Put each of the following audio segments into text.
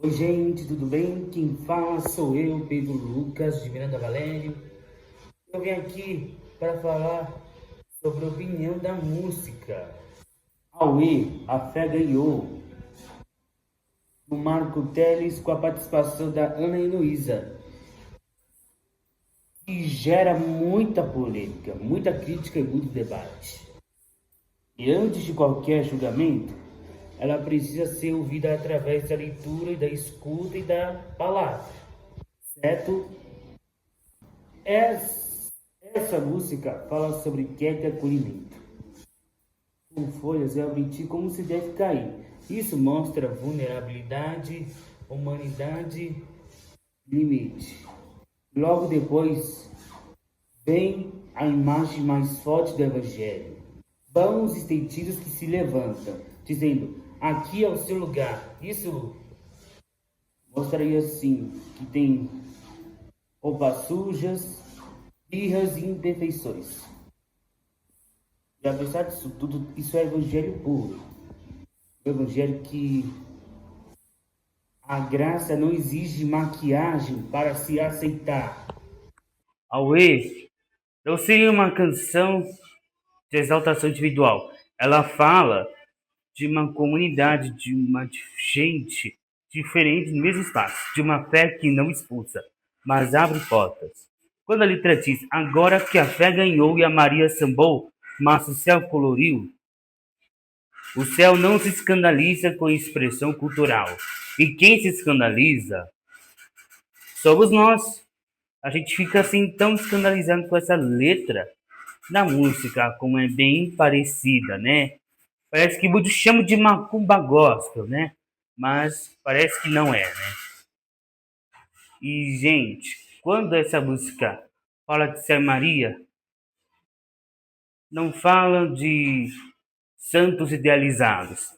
Oi, gente, tudo bem? Quem fala sou eu, Pedro Lucas, de Miranda Valério. Eu vim aqui para falar sobre a opinião da música. Aue, a fé ganhou, do Marco Teles, com a participação da Ana Heloísa, que gera muita polêmica, muita crítica e muito debate. E antes de qualquer julgamento, ela precisa ser ouvida através da leitura e da escuta e da palavra, certo? Essa música fala sobre queda e acolhimento. Com folhas é obter como se deve cair. Isso mostra vulnerabilidade, humanidade, limite. Logo depois vem a imagem mais forte do Evangelho. Vão os estendidos que se levantam, dizendo: aqui é o seu lugar. Isso mostraria assim que tem roupas sujas, birras e imperfeições. E apesar disso tudo, isso é evangelho puro. O evangelho que a graça não exige maquiagem para se aceitar. Aue não seria uma canção de exaltação individual. Ela fala de uma comunidade, de uma gente diferente no mesmo espaço, de uma fé que não expulsa, mas abre portas. Quando a letra diz, agora que a fé ganhou e a Maria sambou, mas o céu coloriu, o céu não se escandaliza com expressão cultural. E quem se escandaliza somos nós. A gente fica assim tão escandalizado com essa letra da música, como é bem parecida, né? Parece que muitos chamam de macumba gospel, né? Mas parece que não é, né? E, gente, quando essa música fala de Ser Maria, não fala de santos idealizados.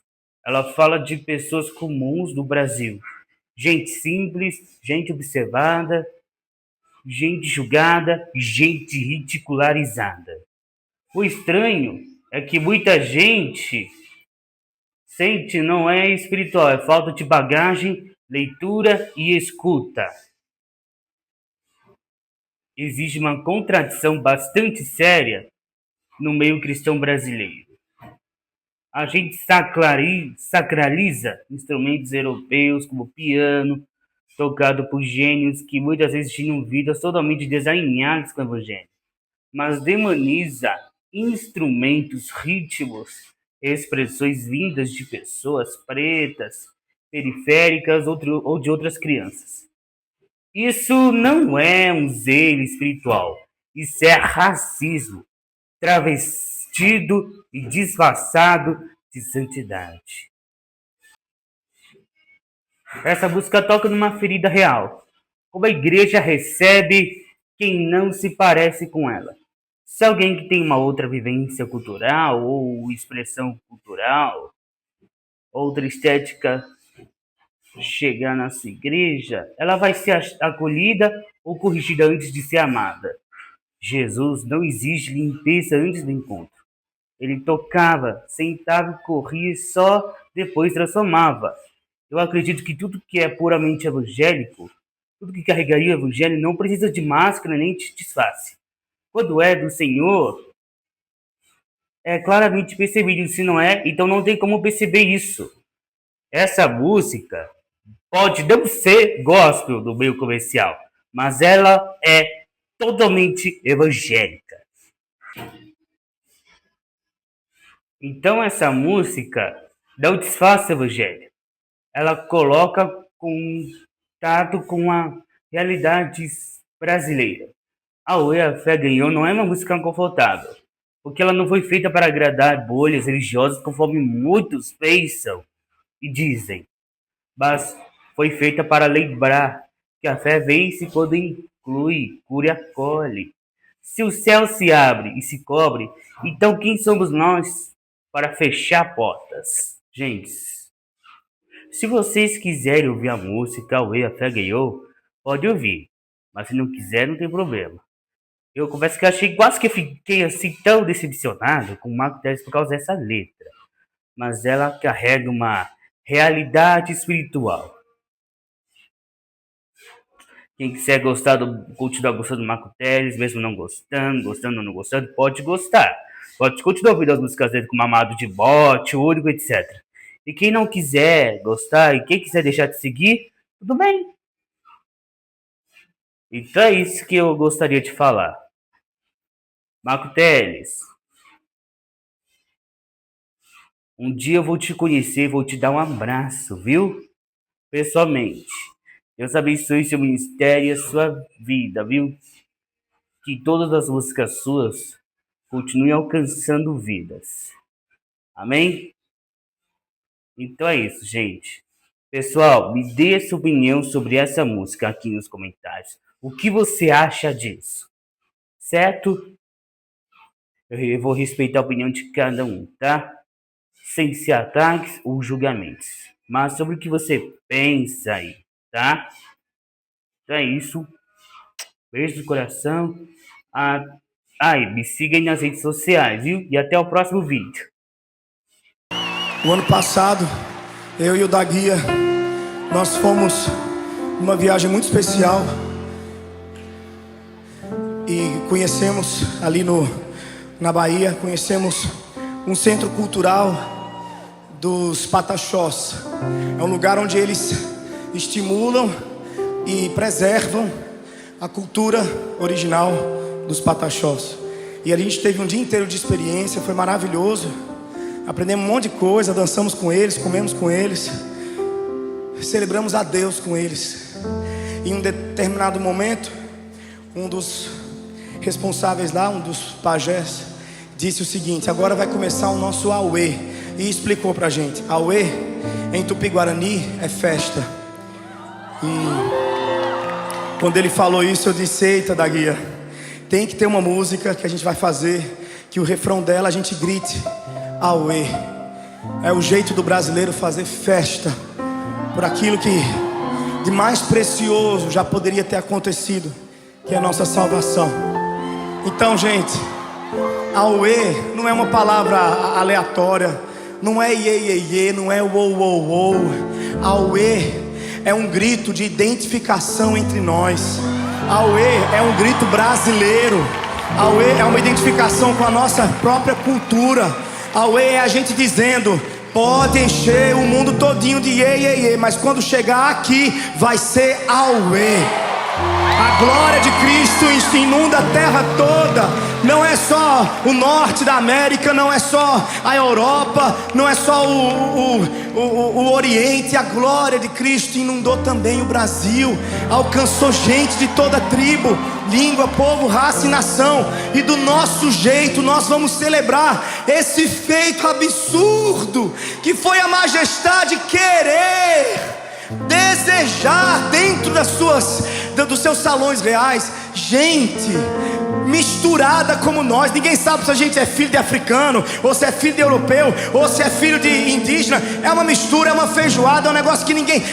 Ela fala de pessoas comuns do Brasil. Gente simples, gente observada, gente julgada, gente ridicularizada. O estranho é que muita gente sente não é espiritual, é falta de bagagem, leitura e escuta. Existe uma contradição bastante séria no meio cristão brasileiro. A gente sacraliza instrumentos europeus como piano, tocado por gênios que muitas vezes tinham vidas totalmente desalinhadas com o evangelho, mas demoniza instrumentos, ritmos, expressões vindas de pessoas pretas, periféricas ou de outras crianças. Isso não é um zelo espiritual, isso é racismo, travestido e disfarçado de santidade. Essa música toca numa ferida real. Como a igreja recebe quem não se parece com ela. Se alguém que tem uma outra vivência cultural ou expressão cultural, outra estética chegar na sua igreja, ela vai ser acolhida ou corrigida antes de ser amada. Jesus não exige limpeza antes do encontro. Ele tocava, sentava e corria e só depois transformava. Eu acredito que tudo que é puramente evangélico, tudo que carregaria o evangelho não precisa de máscara nem de disfarce. Quando é do Senhor, é claramente percebido. Se não é, então não tem como perceber isso. Essa música pode não ser gospel do meio comercial, mas ela é totalmente evangélica. Então essa música não disfarça o evangelho. Ela coloca contato com a realidade brasileira. A Oi, a Fé Ganhou não é uma música confortável, porque ela não foi feita para agradar bolhas religiosas conforme muitos pensam e dizem, mas foi feita para lembrar que a fé vence quando inclui, cura e acolhe. Se o céu se abre e se cobre, então quem somos nós para fechar portas? Gente, se vocês quiserem ouvir a música O Rei a Fé Ganhou, pode ouvir. Mas se não quiser, não tem problema. Eu confesso que achei quase que fiquei assim tão decepcionado com o Marco Teles por causa dessa letra. Mas ela carrega uma realidade espiritual. Quem quiser gostar continuar gostando do Marco Teles, mesmo não gostando ou não gostando, pode gostar. Pode continuar ouvindo as músicas dele com Mamado de Bote, Único, etc. E quem não quiser gostar e quem quiser deixar de seguir, tudo bem. Então é isso que eu gostaria de falar. Marco Teles, um dia eu vou te conhecer, vou te dar um abraço, viu? Pessoalmente. Deus abençoe seu ministério e a sua vida, viu? Que todas as músicas suas continuem alcançando vidas. Amém? Então é isso, gente. Pessoal, me dê a sua opinião sobre essa música aqui nos comentários. O que você acha disso? Certo? Eu vou respeitar a opinião de cada um, tá? Sem ser ataques ou julgamentos. Mas sobre o que você pensa aí, tá? Então é isso. Beijo do coração. Me siga aí nas redes sociais, viu? E até o próximo vídeo. O ano passado, eu e o Daguia, nós fomos numa viagem muito especial e conhecemos ali na Bahia, conhecemos um centro cultural dos Pataxós. É um lugar onde eles estimulam e preservam a cultura original dos Pataxós. E ali a gente teve um dia inteiro de experiência, foi maravilhoso. Aprendemos um monte de coisa, dançamos com eles, comemos com eles, celebramos a Deus com eles. Em um determinado momento, um dos responsáveis lá, um dos pajés, disse o seguinte: agora vai começar o nosso Auê. E explicou pra gente: Auê em Tupi-Guarani é festa. E quando ele falou isso, eu disse: eita, Daguia, tem que ter uma música que a gente vai fazer, que o refrão dela a gente grite Auê. É o jeito do brasileiro fazer festa por aquilo que de mais precioso já poderia ter acontecido, que é a nossa salvação. Então, gente, Auê não é uma palavra aleatória, não é iê, iê, iê, não é uou, uou, uou. Auê é um grito de identificação entre nós. Auê é um grito brasileiro. Auê é uma identificação com a nossa própria cultura. Auê é a gente dizendo: pode encher o mundo todinho de iê, iê, iê, mas quando chegar aqui vai ser Auê. A glória de Cristo inunda a terra toda. Não é só o norte da América, não é só a Europa, não é só o Oriente. A glória de Cristo inundou também o Brasil. Alcançou gente de toda tribo, língua, povo, raça e nação. E do nosso jeito nós vamos celebrar esse feito absurdo, que foi a majestade querer, desejar dentro dos seus salões reais gente misturada como nós. Ninguém sabe se a gente é filho de africano, ou se é filho de europeu, ou se é filho de indígena. É uma mistura, é uma feijoada, é um negócio que ninguém...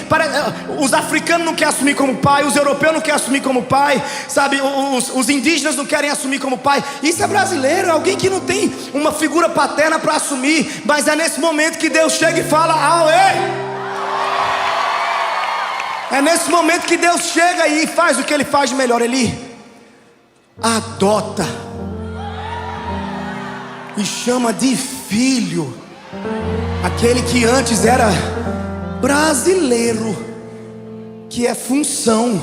Os africanos não querem assumir como pai, os europeus não querem assumir como pai, sabe? Os indígenas não querem assumir como pai. Isso é brasileiro, é alguém que não tem uma figura paterna para assumir. Mas é nesse momento que Deus chega e fala: Auê! É nesse momento que Deus chega e faz o que Ele faz de melhor. Ele adota e chama de filho aquele que antes era brasileiro, que é função,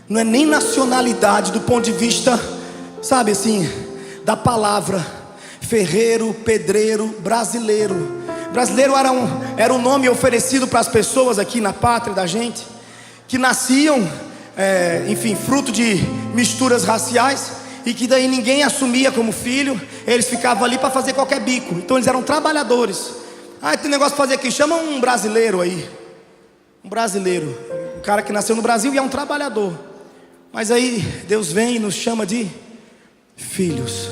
não é nem nacionalidade do ponto de vista, sabe assim, da palavra. Ferreiro, pedreiro, brasileiro. Brasileiro era um nome oferecido para as pessoas aqui na pátria da gente, que nasciam, enfim, fruto de misturas raciais, e que daí ninguém assumia como filho. Eles ficavam ali para fazer qualquer bico. Então eles eram trabalhadores. Tem negócio para fazer aqui, chama um brasileiro aí. Um brasileiro, um cara que nasceu no Brasil e é um trabalhador. Mas aí Deus vem e nos chama de filhos.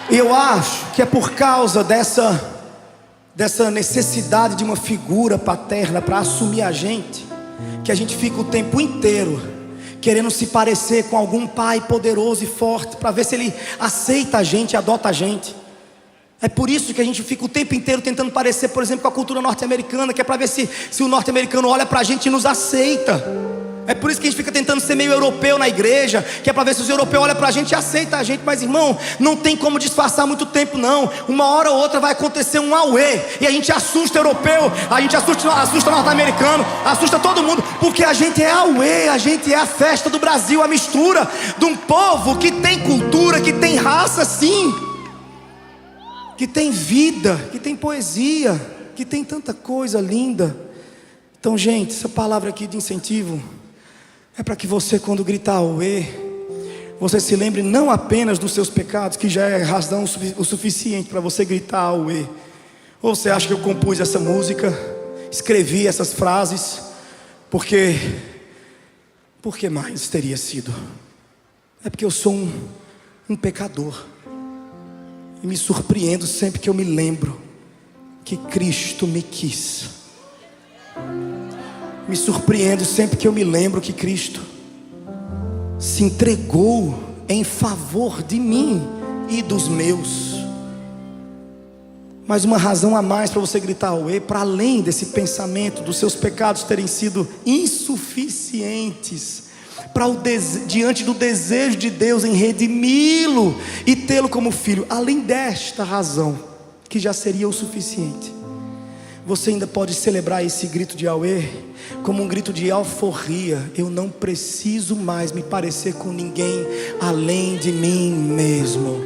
E eu acho que é por causa dessa necessidade de uma figura paterna para assumir a gente, que a gente fica o tempo inteiro querendo se parecer com algum pai poderoso e forte, para ver se ele aceita a gente, adota a gente. É por isso que a gente fica o tempo inteiro tentando parecer, por exemplo, com a cultura norte-americana, que é para ver se o norte-americano olha para a gente e nos aceita. É por isso que a gente fica tentando ser meio europeu na igreja, que é para ver se os europeus olham para a gente e aceitam a gente. Mas irmão, não tem como disfarçar muito tempo não. Uma hora ou outra vai acontecer um auê, e a gente assusta o europeu, a gente assusta o norte-americano, assusta todo mundo, porque a gente é auê, a gente é a festa do Brasil, a mistura de um povo que tem cultura, que tem raça sim, que tem vida, que tem poesia, que tem tanta coisa linda. Então gente, essa palavra aqui de incentivo é para que você, quando gritar auê, você se lembre não apenas dos seus pecados, que já é razão o suficiente para você gritar auê. Ou você acha que eu compus essa música, escrevi essas frases, por que mais teria sido? É porque eu sou um pecador, e me surpreendo sempre que eu me lembro que Cristo me quis. Me surpreendo sempre que eu me lembro que Cristo se entregou em favor de mim e dos meus. Mas uma razão a mais para você gritar auê, para além desse pensamento dos seus pecados terem sido insuficientes diante do desejo de Deus em redimi-lo e tê-lo como filho, além desta razão, que já seria o suficiente, você ainda pode celebrar esse grito de auê como um grito de alforria. Eu não preciso mais me parecer com ninguém além de mim mesmo.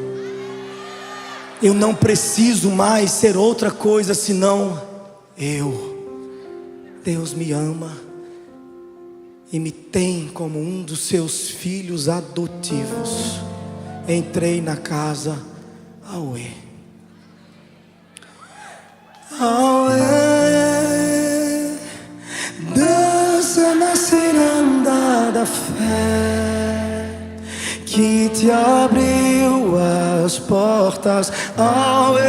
Eu não preciso mais ser outra coisa senão eu. Deus me ama e me tem como um dos seus filhos adotivos. Entrei na casa auê. Auê, dança na ciranda da fé que te abriu as portas. Auê,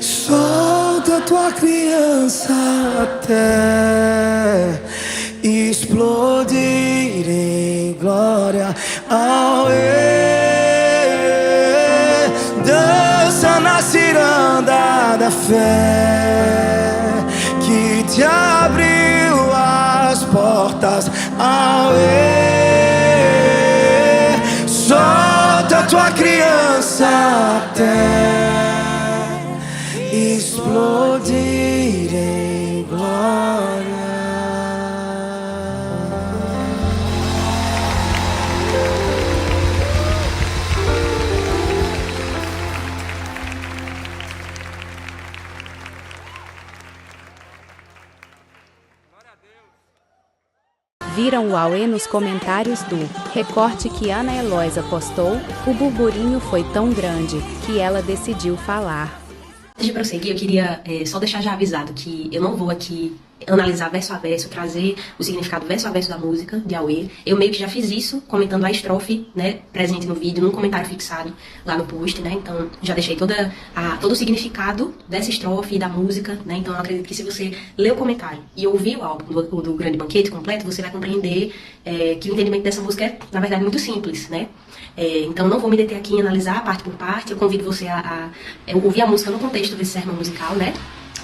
solta tua criança até explodir em glória. Auê, dança na ciranda da fé que te abriu as portas. Auê, solta tua criança até explodir em glória. Viram o auê nos comentários do recorte que Ana Heloísa postou? O burburinho foi tão grande que ela decidiu falar. Antes de prosseguir, eu queria só deixar já avisado que eu não vou aqui analisar verso a verso, trazer o significado verso a verso da música de auê. Eu meio que já fiz isso, comentando a estrofe, né, presente no vídeo, num comentário fixado lá no post, né, então já deixei todo o significado dessa estrofe e da música, né, então eu acredito que se você ler o comentário e ouvir o álbum do Grande Banquete completo, você vai compreender que o entendimento dessa música é, na verdade, muito simples, né. Então não vou me deter aqui em analisar parte por parte, eu convido você a ouvir a música no contexto desse sermão musical, né,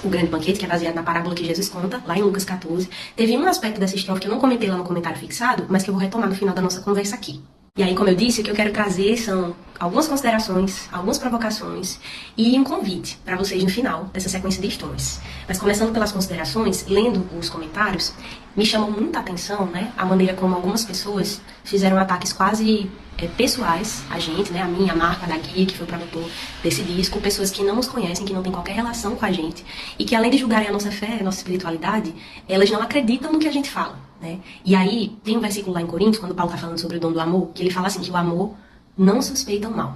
o Grande Banquete, que é baseado na parábola que Jesus conta, lá em Lucas 14. Teve um aspecto dessa estrofe que eu não comentei lá no comentário fixado, mas que eu vou retomar no final da nossa conversa aqui. E aí, como eu disse, o que eu quero trazer são algumas considerações, algumas provocações e um convite para vocês no final dessa sequência de stories. Mas começando pelas considerações, lendo os comentários, me chamou muita atenção, né, a maneira como algumas pessoas fizeram ataques quase pessoais a gente, né, a mim, a Marca, da Guia, que foi o produtor desse disco, pessoas que não nos conhecem, que não têm qualquer relação com a gente e que, além de julgarem a nossa fé, a nossa espiritualidade, elas não acreditam no que a gente fala, né? E aí, tem um versículo lá em Coríntios, quando Paulo está falando sobre o dom do amor, que ele fala assim, que o amor não suspeita o mal.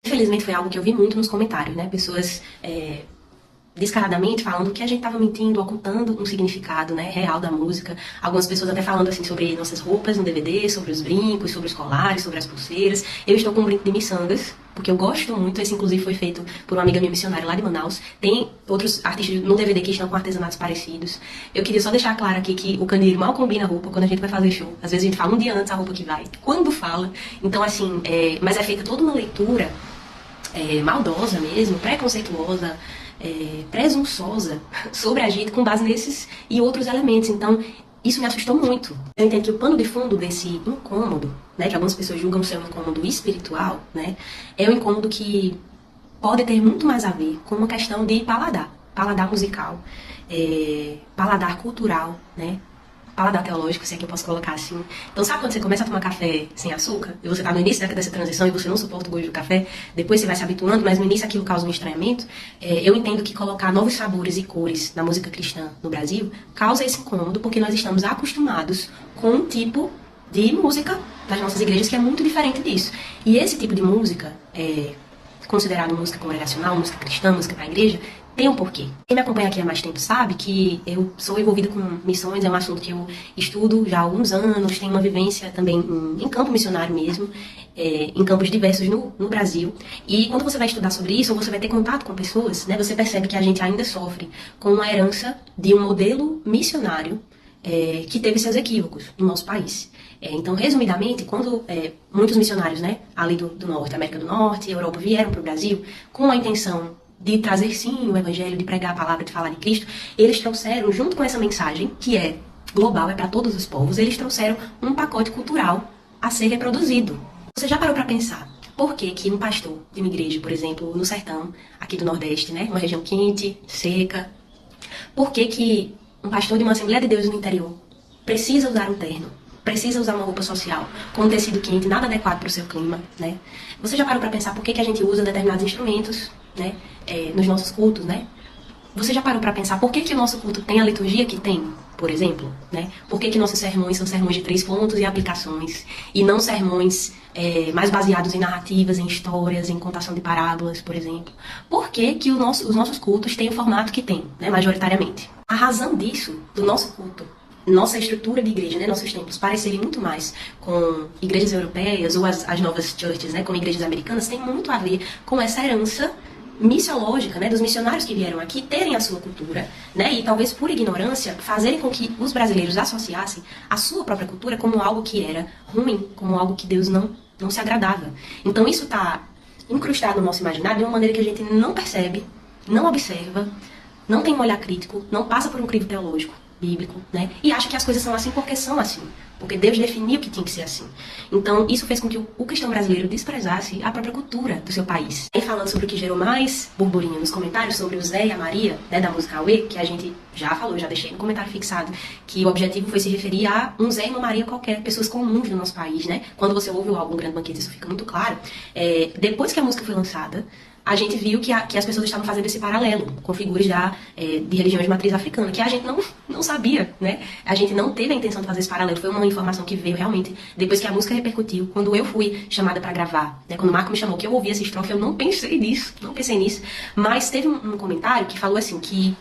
Infelizmente foi algo que eu vi muito nos comentários, né? Pessoas descaradamente falando que a gente estava mentindo, ocultando um significado, né, real da música. Algumas pessoas até falando assim sobre nossas roupas no DVD, sobre os brincos, sobre os colares, sobre as pulseiras. Eu estou com um brinco de miçangas, porque eu gosto muito. Esse inclusive foi feito por uma amiga minha missionária lá de Manaus. Tem outros artistas no DVD que estão com artesanatos parecidos. Eu queria só deixar claro aqui que o candeeiro mal combina a roupa quando a gente vai fazer show. Às vezes a gente fala um dia antes a roupa que vai, quando fala. Então assim, mas é feita toda uma leitura maldosa mesmo, preconceituosa, presunçosa sobre a gente com base nesses e outros elementos. Então, isso me assustou muito. Eu entendo que o pano de fundo desse incômodo, né, que algumas pessoas julgam ser um incômodo espiritual, né, é um incômodo que pode ter muito mais a ver com uma questão de paladar musical, paladar cultural, né, paladar teológico, se é que eu posso colocar assim. Então, sabe quando você começa a tomar café sem açúcar, e você está no início dessa transição e você não suporta o gosto do café, depois você vai se habituando, mas no início aquilo causa um estranhamento? Eu entendo que colocar novos sabores e cores na música cristã no Brasil causa esse incômodo, porque nós estamos acostumados com um tipo de música das nossas igrejas que é muito diferente disso. E esse tipo de música, considerado música congregacional, música cristã, música para a igreja, tem um porquê. Quem me acompanha aqui há mais tempo sabe que eu sou envolvida com missões, é um assunto que eu estudo já há alguns anos, tenho uma vivência também em campo missionário mesmo, em campos diversos no Brasil. E quando você vai estudar sobre isso, ou você vai ter contato com pessoas, né, você percebe que a gente ainda sofre com uma herança de um modelo missionário que teve seus equívocos no nosso país. Então, resumidamente, quando muitos missionários, né, ali do Norte, América do Norte e Europa, vieram para o Brasil com a intenção de trazer sim o evangelho, de pregar a palavra, de falar de Cristo, eles trouxeram, junto com essa mensagem, que é global, é para todos os povos, eles trouxeram um pacote cultural a ser reproduzido. Você já parou para pensar por que que um pastor de uma igreja, por exemplo, no sertão, aqui do Nordeste, né, uma região quente, seca, por que que um pastor de uma Assembleia de Deus no interior precisa usar um terno, precisa usar uma roupa social com um tecido quente, nada adequado para o seu clima, né? Você já parou para pensar por que que a gente usa determinados instrumentos, né, nos nossos cultos, né? Você já parou para pensar por que que o nosso culto tem a liturgia que tem, por exemplo, né? Por que que nossos sermões são sermões de 3 pontos e aplicações, e não sermões mais baseados em narrativas, em histórias, em contação de parábolas, por exemplo? Por que que os nossos cultos têm o formato que tem, né, majoritariamente? A razão disso, do nosso culto, nossa estrutura de igreja, né, nossos templos, parecerem muito mais com igrejas europeias ou as novas churches, né, como igrejas americanas, tem muito a ver com essa herança missiológica, né, dos missionários que vieram aqui terem a sua cultura, né, e talvez por ignorância fazerem com que os brasileiros associassem a sua própria cultura como algo que era ruim, como algo que Deus não se agradava. Então isso está incrustado no nosso imaginário de uma maneira que a gente não percebe, não observa, não tem um olhar crítico, não passa por um crivo teológico, bíblico, né, e acha que as coisas são assim porque são assim. Porque Deus definiu que tinha que ser assim. Então, isso fez com que o cristão brasileiro desprezasse a própria cultura do seu país. E falando sobre o que gerou mais burburinho nos comentários, sobre o Zé e a Maria, né, da música Auê, que a gente já falou, já deixei no comentário fixado, que o objetivo foi se referir a um Zé e uma Maria qualquer, pessoas comuns no nosso país, né? Quando você ouve o álbum Grande Banquete, isso fica muito claro. Depois que a música foi lançada, a gente viu que as pessoas estavam fazendo esse paralelo com figuras de religiões de matriz africana, que a gente não sabia, né? A gente não teve a intenção de fazer esse paralelo. Foi uma informação que veio realmente depois que a música repercutiu. Quando eu fui chamada para gravar, né? Quando o Marco me chamou, que eu ouvi essa estrofe, eu não pensei nisso. Mas teve um comentário que falou assim, que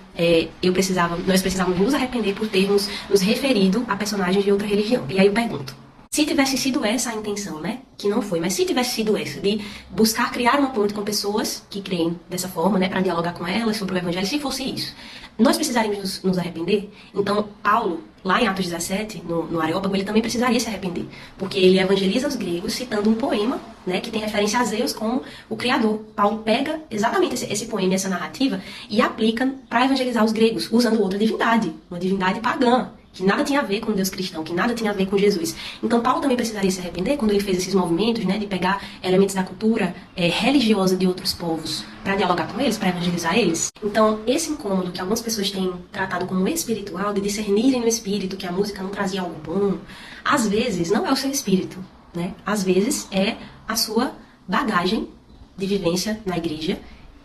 nós precisávamos nos arrepender por termos nos referido a personagens de outra religião. E aí eu pergunto, se tivesse sido essa a intenção, né? Que não foi, mas se tivesse sido essa, de buscar criar uma ponte com pessoas que creem dessa forma, né? Para dialogar com elas sobre o Evangelho, se fosse isso, nós precisaríamos nos arrepender? Então, Paulo, lá em Atos 17, no Areópago, ele também precisaria se arrepender, porque ele evangeliza os gregos citando um poema, né? Que tem referência a Zeus como o Criador. Paulo pega exatamente esse poema, essa narrativa, e aplica para evangelizar os gregos, usando outra divindade, uma divindade pagã, que nada tinha a ver com Deus cristão, que nada tinha a ver com Jesus. Então Paulo também precisaria se arrepender quando ele fez esses movimentos, né, de pegar elementos da cultura religiosa de outros povos para dialogar com eles, para evangelizar eles. Então esse incômodo que algumas pessoas têm tratado como espiritual, de discernirem no espírito que a música não trazia algo bom, às vezes não é o seu espírito, né? Às vezes é a sua bagagem de vivência na igreja,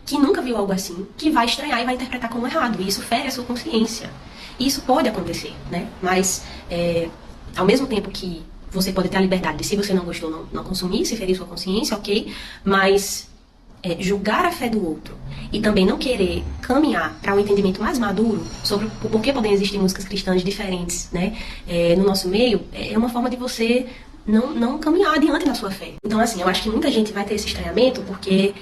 que nunca viu algo assim, que vai estranhar e vai interpretar como errado, e isso fere a sua consciência. Isso pode acontecer, né? Mas, ao mesmo tempo que você pode ter a liberdade de, se você não gostou, não consumir, se ferir sua consciência, ok? Mas julgar a fé do outro e também não querer caminhar para um entendimento mais maduro sobre o porquê podem existir músicas cristãs diferentes, né, no nosso meio, é uma forma de você não caminhar adiante na sua fé. Então, assim, eu acho que muita gente vai ter esse estranhamento porque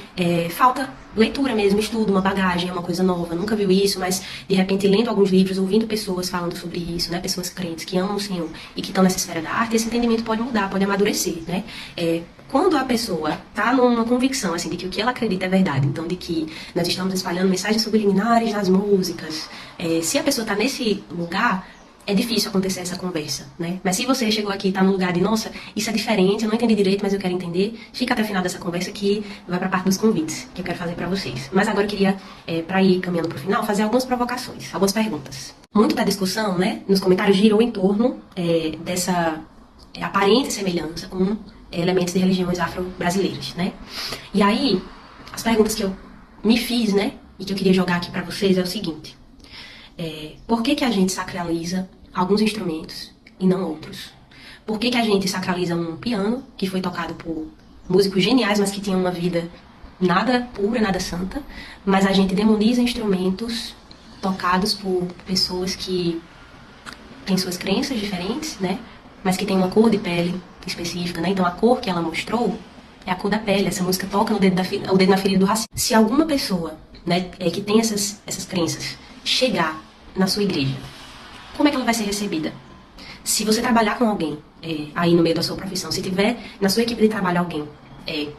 falta leitura mesmo, estudo, uma bagagem, é uma coisa nova, nunca viu isso, mas de repente lendo alguns livros, ouvindo pessoas falando sobre isso, né, pessoas crentes que amam o Senhor e que estão nessa esfera da arte, esse entendimento pode mudar, pode amadurecer, né. Quando a pessoa está numa convicção, assim, de que o que ela acredita é verdade, então de que nós estamos espalhando mensagens subliminares nas músicas, se a pessoa está nesse lugar, é difícil acontecer essa conversa, né? Mas se você chegou aqui e está no lugar de, nossa, isso é diferente, eu não entendi direito, mas eu quero entender, fica até o final dessa conversa que vai para a parte dos convites que eu quero fazer para vocês. Mas agora eu queria, para ir caminhando para o final, fazer algumas provocações, algumas perguntas. Muito da discussão, né, nos comentários girou em torno dessa aparente semelhança com elementos de religiões afro-brasileiras, né? E aí, as perguntas que eu me fiz, né, e que eu queria jogar aqui para vocês é o seguinte: por que a gente sacraliza alguns instrumentos e não outros? Por que a gente sacraliza um piano que foi tocado por músicos geniais, mas que tinham uma vida nada pura, nada santa, mas a gente demoniza instrumentos tocados por pessoas que têm suas crenças diferentes, né, mas que têm uma cor de pele específica, né? Então a cor que ela mostrou é a cor da pele. Essa música toca o dedo na ferida do racismo. Se alguma pessoa, né, que tem essas crenças chegar na sua igreja, como é que ela vai ser recebida? Se você trabalhar com alguém aí no meio da sua profissão, se tiver na sua equipe de trabalho alguém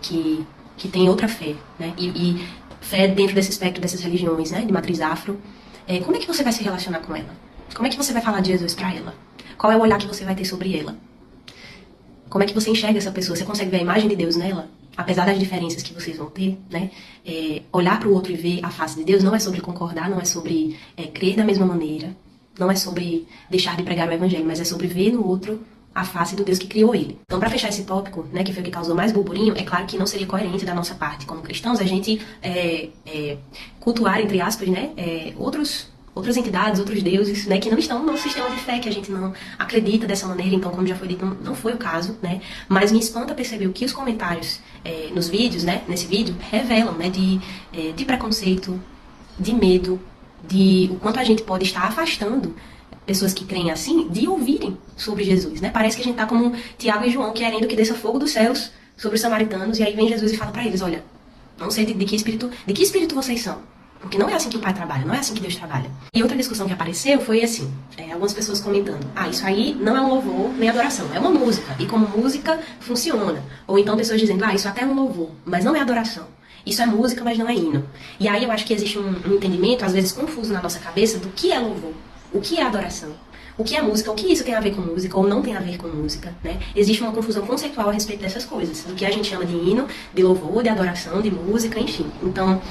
que tem outra fé, né, e fé dentro desse espectro dessas religiões, né, de matriz afro, como é que você vai se relacionar com ela? Como é que você vai falar de Jesus para ela? Qual é o olhar que você vai ter sobre ela? Como é que você enxerga essa pessoa? Você consegue ver a imagem de Deus nela? Apesar das diferenças que vocês vão ter, né? Olhar para o outro e ver a face de Deus não é sobre concordar, não é sobre crer da mesma maneira, não é sobre deixar de pregar o evangelho, mas é sobre ver no outro a face do Deus que criou ele. Então, para fechar esse tópico, né, que foi o que causou mais burburinho, é claro que não seria coerente da nossa parte, como cristãos, a gente cultuar, entre aspas, né, outras entidades, outros deuses, né, que não estão no sistema de fé, que a gente não acredita dessa maneira. Então, como já foi dito, não foi o caso, né, mas me espanta perceber o que os comentários nos vídeos, né, nesse vídeo, revelam, né, de preconceito, de medo, de o quanto a gente pode estar afastando pessoas que creem assim de ouvirem sobre Jesus, né. Parece que a gente tá como Tiago e João querendo que desça fogo dos céus sobre os samaritanos, e aí vem Jesus e fala para eles: olha, não sei de que espírito vocês são. Porque não é assim que o Pai trabalha, não é assim que Deus trabalha. E outra discussão que apareceu foi assim, algumas pessoas comentando: isso aí não é um louvor nem adoração, é uma música. E como música, funciona. Ou então pessoas dizendo: isso até é um louvor, mas não é adoração. Isso é música, mas não é hino. E aí eu acho que existe um entendimento, às vezes confuso na nossa cabeça, do que é louvor, o que é adoração, o que é música, o que isso tem a ver com música ou não tem a ver com música, né? Existe uma confusão conceitual a respeito dessas coisas, do que a gente chama de hino, de louvor, de adoração, de música, enfim. Então,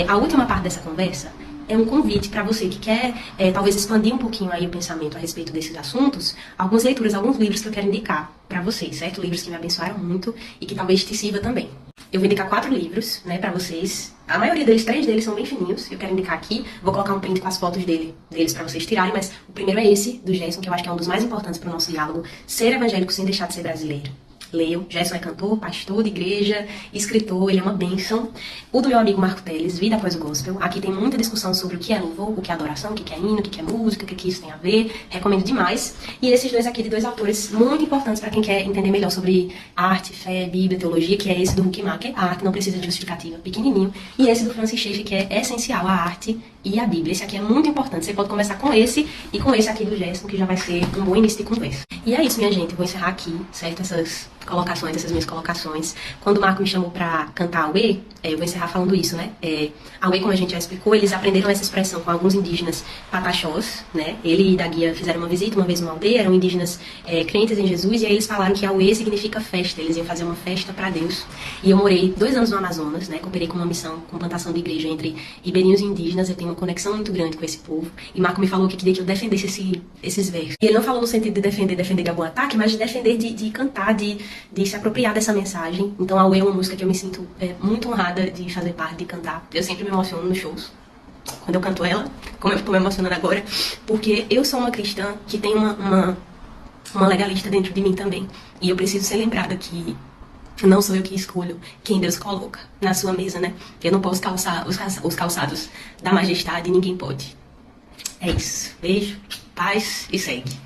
a última parte dessa conversa é um convite para você que quer, talvez, expandir um pouquinho aí o pensamento a respeito desses assuntos, algumas leituras, alguns livros que eu quero indicar para vocês, certo? Livros que me abençoaram muito e que talvez te sirva também. Eu vou indicar 4 livros, né, para vocês. A maioria deles, 3 deles são bem fininhos. Eu quero indicar aqui. Vou colocar um print com as fotos deles para vocês tirarem, mas o primeiro é esse, do Gerson, que eu acho que é um dos mais importantes para o nosso diálogo. Ser evangélico sem deixar de ser brasileiro. Leiam. Gerson é cantor, pastor de igreja, escritor, ele é uma bênção. O do meu amigo Marco Teles, Vida Após o Gospel. Aqui tem muita discussão sobre o que é louvor, o que é adoração, o que é hino, o que é música, o que isso tem a ver. Recomendo demais. E esses dois aqui de 2 autores muito importantes para quem quer entender melhor sobre arte, fé, Bíblia, teologia, que é esse do Huckmacher, a arte não precisa de justificativa, pequenininho. E esse do Francis Schaeffer, que é essencial, a arte e a Bíblia. Esse aqui é muito importante. Você pode começar com esse e com esse aqui do Gerson, que já vai ser um bom início de conversa. E é isso, minha gente. Eu vou encerrar aqui, certo? Essas minhas colocações. Quando o Marco me chamou pra cantar Aue, eu vou encerrar falando isso, né? Aue, como a gente já explicou, eles aprenderam essa expressão com alguns indígenas pataxós, né? Ele e da guia fizeram uma visita uma vez numa aldeia, eram indígenas crentes em Jesus, e aí eles falaram que Aue significa festa, eles iam fazer uma festa pra Deus. E eu morei 2 anos no Amazonas, né? Cooperei com uma missão, com plantação de igreja entre ribeirinhos e indígenas, eu tenho uma conexão muito grande com esse povo, e Marco me falou que queria que eu defendesse esses versos. E ele não falou no sentido de defender de algum ataque, mas de defender, de cantar, de se apropriar dessa mensagem. Então, Aue é uma música que eu me sinto muito honrada de fazer parte, de cantar. Eu sempre me emociono nos shows, quando eu canto ela, como eu estou me emocionando agora, porque eu sou uma cristã que tem uma legalista dentro de mim também. E eu preciso ser lembrada que Não sou eu que escolho quem Deus coloca na sua mesa, né? Eu não posso calçar os calçados da majestade, ninguém pode. É isso. Beijo, paz e segue.